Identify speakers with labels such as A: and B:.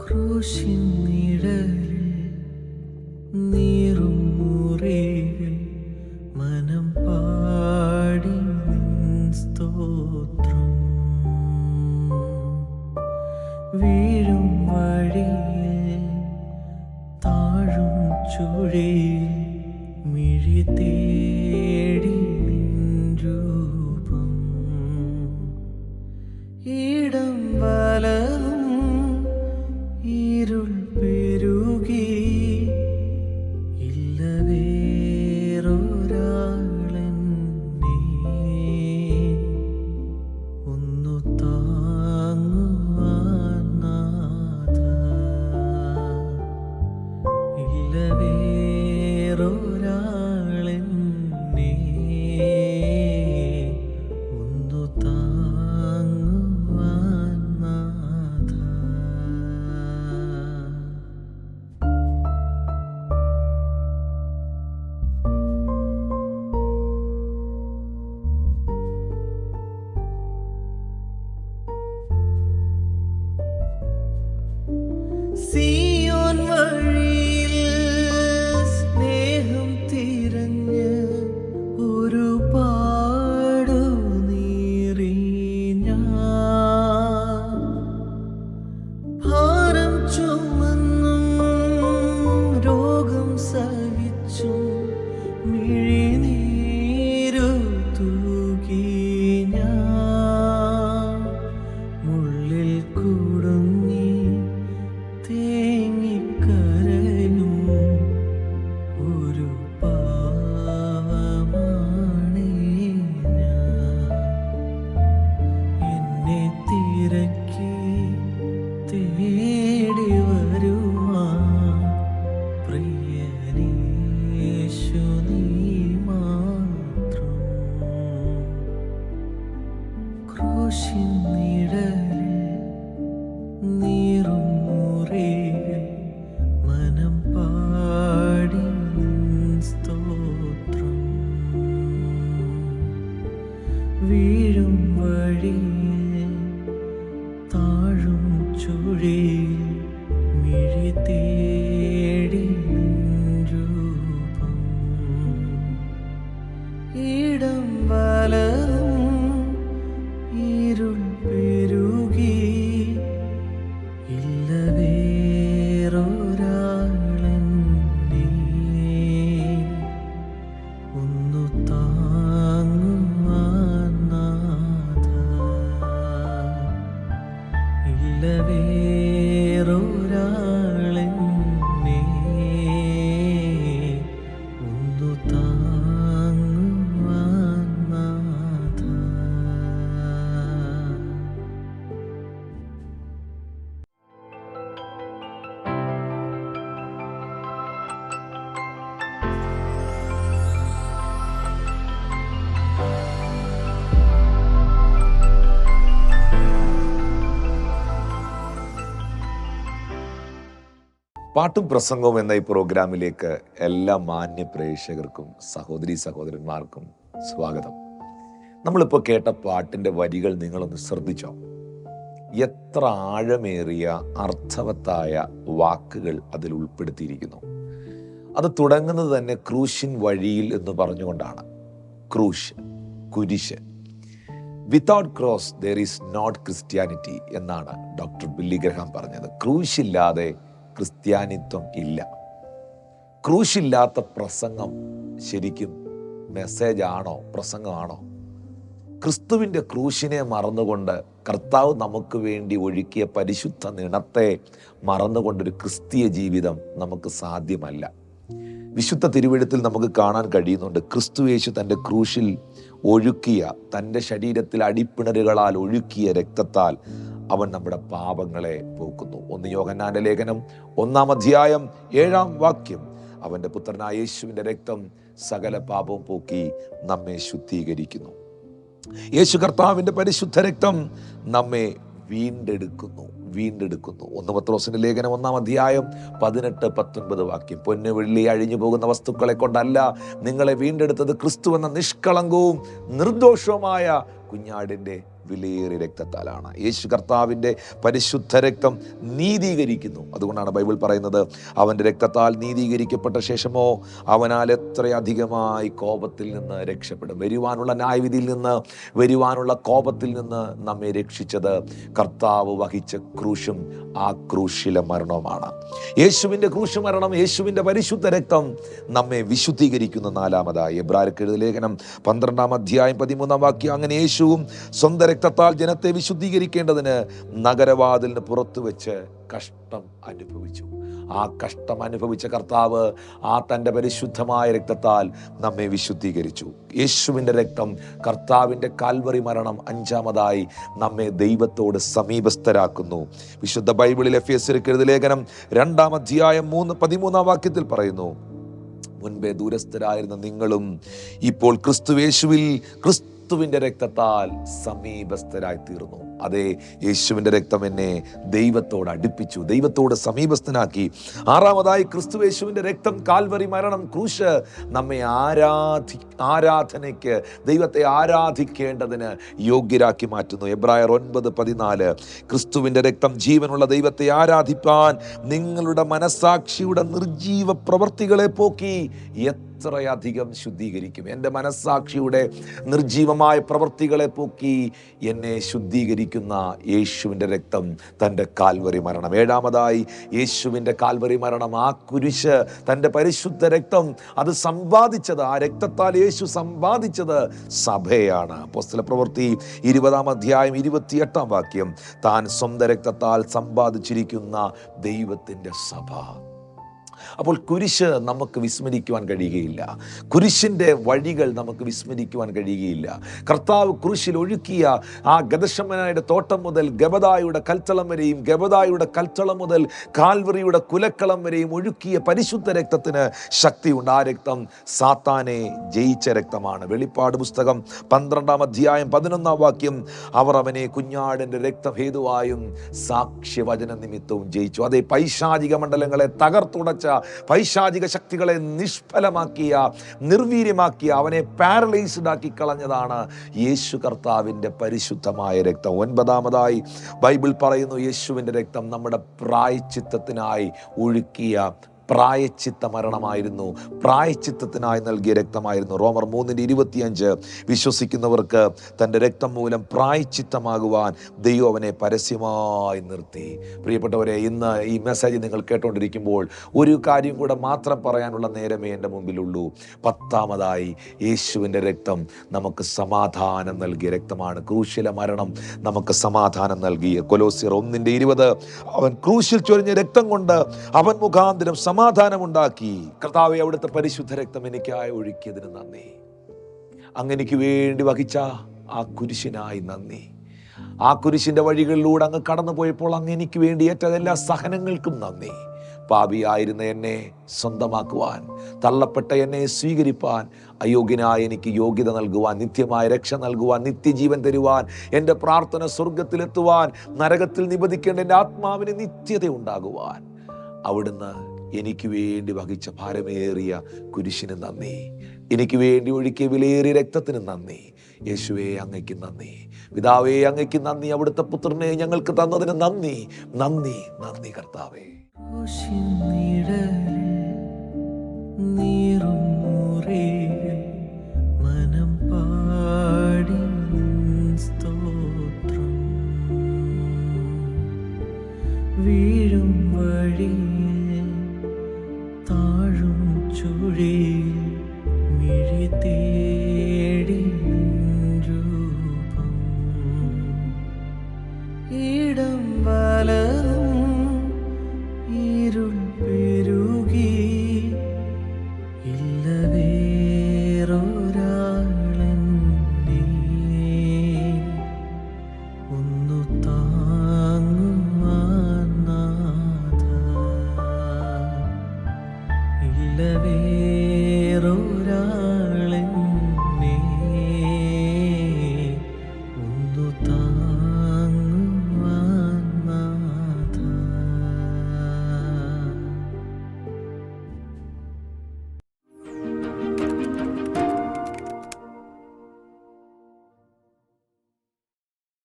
A: ക്രൂശിൻ നിഴലിൽ നീറും മുറിവിൽ മനം പാടി നിൻ സ്തോത്രം. വീഴും വഴിയിൽ താഴും ചുഴിയിൽ മിഴി തേടി നിൻ രൂപം. ഇടം വലവും ഇരുൾ പെരുകി ഇല്ല വേറൊരാളെന്നെ ഒന്നു താങ്ങുവാൻ നാഥ. ഇല്ല വേറൊരാളെന്നെ ഒന്നു താങ്ങുവാൻ നാഥ. സിയോൻ വഴിയിൽ സ്നേഹം തിരഞ്ഞ് ഒരുപാടു നീറി ഞാൻ. ഭാരം ചുമന്നും രോഗം സഹിച്ചും മിഴിനീരു തൂകി ഞാൻ. മുള്ളിൽ കുടുങ്ങി തേങ്ങിക്കരയും ഒരു പാവമാണേ ഞാൻ. എന്നെ തിരക്കി തേടി വരുവാൻ പ്രിയനേശു നീ മാത്രം. ക്രൂശിൻ നിഴലിൽ നീറും മുറിവിൽ മനം പാടി നിൻ സ്തോത്രം. വീഴും വഴിയിൽ താഴും ചുഴിയിൽ മിഴി തേടി നിൻ രൂപം. ഇടം വലവും ഇരുൾ പെരുകി ഇല്ല വേറൊരാളെന്നെ ഒന്നു താങ്ങുവാൻ നാഥ. ഇല്ല വേറൊരാളെന്നെ ഒന്നു താങ്ങുവാൻ നാഥ.
B: പാട്ടും പ്രസംഗവും എന്ന ഈ പ്രോഗ്രാമിലേക്ക് എല്ലാ മാന്യ പ്രേക്ഷകർക്കും സഹോദരീ സഹോദരന്മാർക്കും സ്വാഗതം. നമ്മളിപ്പോൾ കേട്ട പാട്ടിൻ്റെ വരികൾ നിങ്ങളൊന്ന് ശ്രദ്ധിച്ചോ? എത്ര ആഴമേറിയ അർത്ഥവത്തായ വാക്കുകൾ അതിൽ ഉൾപ്പെടുത്തിയിരിക്കുന്നു. അത് തുടങ്ങുന്നത് തന്നെ ക്രൂശിൻ വഴിയിൽ എന്ന് പറഞ്ഞുകൊണ്ടാണ്. ക്രൂശ്, കുരിശ്. Without cross there is not Christianity എന്നാണ് ഡോക്ടർ ബില്ലി ഗ്രഹാം പറഞ്ഞത്. ക്രൂശില്ലാതെ ക്രിസ്ത്യാനിത്വം ഇല്ല. ക്രൂശില്ലാത്ത പ്രസംഗം ശരിക്കും മെസ്സേജാണോ, പ്രസംഗമാണോ? ക്രിസ്തുവിൻ്റെ ക്രൂശിനെ മറന്നുകൊണ്ട്, കർത്താവ് നമുക്ക് വേണ്ടി ഒഴുക്കിയ പരിശുദ്ധ നിണത്തെ മറന്നുകൊണ്ടൊരു ക്രിസ്തീയ ജീവിതം നമുക്ക് സാധ്യമല്ല. വിശുദ്ധ തിരുവെഴുത്തിൽ നമുക്ക് കാണാൻ കഴിയുന്നുണ്ട്, ക്രിസ്തുയേശു തൻ്റെ ക്രൂശിൽ ഒഴുക്കിയ, തൻ്റെ ശരീരത്തിൽ അടിപ്പിണരുകളാൽ ഒഴുക്കിയ രക്തത്താൽ അവൻ നമ്മുടെ പാപങ്ങളെ പോക്കുന്നു. 1 യോഹന്നാന്റെ ലേഖനം 1-ാം അധ്യായം 7-ാം വാക്യം. അവൻ്റെ പുത്രനായ യേശുവിൻ്റെ രക്തം സകല പാപവും പോക്കി നമ്മെ ശുദ്ധീകരിക്കുന്നു. യേശു കർത്താവിൻ്റെ പരിശുദ്ധ രക്തം നമ്മെ വീണ്ടെടുക്കുന്നു. വീണ്ടെടുക്കുന്നു. 1 പത്രോസിന്റെ ലേഖനം 1-ാം അധ്യായം 18-19 വാക്യം. പൊന്ന് വെള്ളി അഴിഞ്ഞു പോകുന്ന വസ്തുക്കളെ കൊണ്ടല്ല നിങ്ങളെ വീണ്ടെടുത്തത്, ക്രിസ്തു എന്ന നിഷ്കളങ്കവും നിർദോഷവുമായ കുഞ്ഞാടിൻ്റെ വിലയേറിയ രക്തത്താലാണ്. യേശു കർത്താവിൻ്റെ പരിശുദ്ധ രക്തം നീതീകരിക്കുന്നു. അതുകൊണ്ടാണ് ബൈബിൾ പറയുന്നത്, അവൻ്റെ രക്തത്താൽ നീതീകരിക്കപ്പെട്ട ശേഷമോ അവനാൽ എത്രയധികമായി കോപത്തിൽ നിന്ന് രക്ഷപ്പെടും. വരുവാനുള്ള ന്യായവിധിയിൽ നിന്ന്, വരുവാനുള്ള കോപത്തിൽ നിന്ന് നമ്മെ രക്ഷിച്ചത് കർത്താവ് വഹിച്ച ക്രൂശും ആ ക്രൂശിലെ മരണവുമാണ്. യേശുവിൻ്റെ ക്രൂശ് മരണം, യേശുവിൻ്റെ പരിശുദ്ധ രക്തം നമ്മെ വിശുദ്ധീകരിക്കുന്നു. 4-മതായി എബ്രായർക്ക് എഴുതിയ ലേഖനം 12-ാം അധ്യായം 13-ാം വാക്യം. അങ്ങനെ യേശുവും സ്വന്തം രക്തത്താൽ ജനത്തെ വിശുദ്ധീകരിക്കേണ്ടതിന് നഗരവാതിലിന് പുറത്തു വെച്ച് കഷ്ടം അനുഭവിച്ചു. ആ കഷ്ടം അനുഭവിച്ച കർത്താവ് ആ തൻ്റെ പരിശുദ്ധമായ രക്തത്താൽ നമ്മെ വിശുദ്ധീകരിച്ചു. യേശുവിൻ്റെ രക്തം, കർത്താവിൻ്റെ കാൽവറി മരണം 5-മതായി നമ്മെ ദൈവത്തോട് സമീപസ്ഥരാക്കുന്നു. വിശുദ്ധ ബൈബിളിൽ എഫേസ്യർക്ക് എഴുതിയ ലേഖനം 2-ാം അധ്യായം 13-ാം വാക്യത്തിൽ പറയുന്നു, മുൻപേ ദൂരസ്ഥരായിരുന്ന നിങ്ങളും ഇപ്പോൾ ക്രിസ്തുയേശുവിൽ ക്രിസ്തുവിൻ്റെ രക്തത്താൽ സമീപസ്ഥരായി തീർന്നു. അതെ, യേശുവിൻ്റെ രക്തം എന്നെ ദൈവത്തോട് അടുപ്പിച്ചു, ദൈവത്തോട് സമീപസ്ഥനാക്കി. 6-മതായി ക്രിസ്തുയേശുവിൻ്റെ രക്തം, കാൽവറി മരണം, ക്രൂശ് നമ്മെ ആരാധനയ്ക്ക്, ദൈവത്തെ ആരാധിക്കേണ്ടതിന് യോഗ്യരാക്കി മാറ്റുന്നു. എബ്രായർ 9:14 ക്രിസ്തുവിൻ്റെ രക്തം ജീവനുള്ള ദൈവത്തെ ആരാധിപ്പാൻ നിങ്ങളുടെ മനസ്സാക്ഷിയുടെ നിർജീവ പ്രവൃത്തികളെ പോക്കി എത്രയധികം ശുദ്ധീകരിക്കും. എൻ്റെ മനസ്സാക്ഷിയുടെ നിർജീവമായ പ്രവൃത്തികളെ പോക്കി എന്നെ ശുദ്ധീകരിക്കുന്ന യേശുവിൻ്റെ രക്തം, തൻ്റെ കാൽവറി മരണം. 7-മതായി യേശുവിൻ്റെ കാൽവറി മരണം, ആ കുരിശ്, തൻ്റെ പരിശുദ്ധ രക്തം, അത് സമ്പാദിച്ചത്, ആ രക്തത്താൽ യേശു സമ്പാദിച്ചത് സഭയാണ്. അപ്പോസ്തലപ്രവൃത്തി 20-ാം അധ്യായം 28-ാം വാക്യം. താൻ സ്വന്തം രക്തത്താൽ സമ്പാദിച്ചിരിക്കുന്ന ദൈവത്തിൻ്റെ സഭ. അപ്പോൾ കുരിശ് നമുക്ക് വിസ്മരിക്കുവാൻ കഴിയുകയില്ല. കുരിശിൻ്റെ വഴികൾ നമുക്ക് വിസ്മരിക്കുവാൻ കഴിയുകയില്ല. കർത്താവ് കുരിശിൽ ഒഴുക്കിയ ആ ഗദശമനയുടെ തോട്ടം മുതൽ ഗബദായുടെ കൽത്തളം വരെയും, ഗബദായുടെ കൽത്തളം മുതൽ കാൽവറിയുടെ കുലക്കളം വരെയും ഒഴുക്കിയ പരിശുദ്ധ രക്തത്തിന് ശക്തിയുണ്ട്. ആ രക്തം സാത്താനെ ജയിച്ച രക്തമാണ്. വെളിപ്പാട് പുസ്തകം 12-ാം അധ്യായം 11-ാം വാക്യം. അവർ അവനെ കുഞ്ഞാടിൻ്റെ രക്തഹേതുവായും സാക്ഷ്യവചന നിമിത്തവും ജയിച്ചു. അതേ, പൈശാചിക മണ്ഡലങ്ങളെ തകർത്തുടച്ച, പൈശാചിക ശക്തികളെ നിഷ്ഫലമാക്കിയ, നിർവീര്യമാക്കിയ, അവനെ പാരലൈസ്ഡ് ആക്കി കളഞ്ഞതാണ് യേശു കർത്താവിൻ്റെ പരിശുദ്ധമായ രക്തം. 9-മതായി ബൈബിൾ പറയുന്നു, യേശുവിൻ്റെ രക്തം നമ്മുടെ പ്രായശ്ചിത്തത്തിനായി ഒഴുക്കിയ പ്രായശ്ചിത്ത മരണമായിരുന്നു, പ്രായശ്ചിത്തത്തിനായി നൽകിയ രക്തമായിരുന്നു. റോമർ 3:25 വിശ്വസിക്കുന്നവർക്ക് തൻ്റെ രക്തം മൂലം പ്രായശ്ചിത്തമാകുവാൻ ദൈവം അവനെ പരസ്യമായി നിർത്തി. പ്രിയപ്പെട്ടവരെ, ഇന്ന് ഈ മെസ്സേജ് നിങ്ങൾ കേട്ടുകൊണ്ടിരിക്കുമ്പോൾ ഒരു കാര്യം കൂടെ മാത്രം പറയാനുള്ള നേരമേ എൻ്റെ മുമ്പിലുള്ളൂ. 10-മതായി യേശുവിൻ്റെ രക്തം നമുക്ക് സമാധാനം നൽകിയ രക്തമാണ്. ക്രൂശിലെ മരണം നമുക്ക് സമാധാനം നൽകിയ. കൊലോസ്യർ 1:20 അവൻ ക്രൂശിൽ ചൊരിഞ്ഞ രക്തം കൊണ്ട് അവൻ മുഖാന്തരം സമാധാനമുണ്ടാക്കി. കർത്താവേ, അവിടുത്തെ പരിശുദ്ധ രക്തം എനിക്കായി ഒഴുക്കിയതിന് നന്ദി. അങ്ങനെക്ക് വേണ്ടി വഹിച്ച ആ കുരിശിനായി നന്ദി. ആ കുരിശിൻ്റെ വഴികളിലൂടെ അങ്ങ് കടന്നുപോയപ്പോൾ അങ്ങ് എനിക്ക് വേണ്ടി ഏറ്റ എല്ലാ സഹനങ്ങൾക്കും നന്ദി. പാപിയായിരുന്ന എന്നെ സ്വന്തമാക്കുവാൻ, തള്ളപ്പെട്ട എന്നെ സ്വീകരിപ്പാൻ, അയോഗ്യനായ എനിക്ക് യോഗ്യത നൽകുവാൻ, നിത്യമായ രക്ഷ നൽകുവാൻ, നിത്യജീവൻ തരുവാൻ, എൻ്റെ പ്രാർത്ഥന സ്വർഗത്തിലെത്തുവാൻ, നരകത്തിൽ നിബന്ധിക്കേണ്ട എൻ്റെ ആത്മാവിന് നിത്യത ഉണ്ടാകുവാൻ അവിടുന്ന് എനിക്ക് വേണ്ടി വഹിച്ച ഭാരമേറിയ കുരിശിന് നന്ദി. എനിക്ക് വേണ്ടി ഒഴുക്കിയ വിലയേറിയ രക്തത്തിന് നന്ദി. യേശുവേ, അങ്ങയ്ക്ക് നന്ദി. പിതാവേ, അങ്ങയ്ക്ക് നന്ദി. അവിടുത്തെ പുത്രനെ ഞങ്ങൾക്ക് തന്നതിന് നന്ദി, നന്ദി, നന്ദി കർത്താവേ.
A: മനം പാടി സ്തോത്രം വീഴും വഴി താഴും ചുഴി മിഴി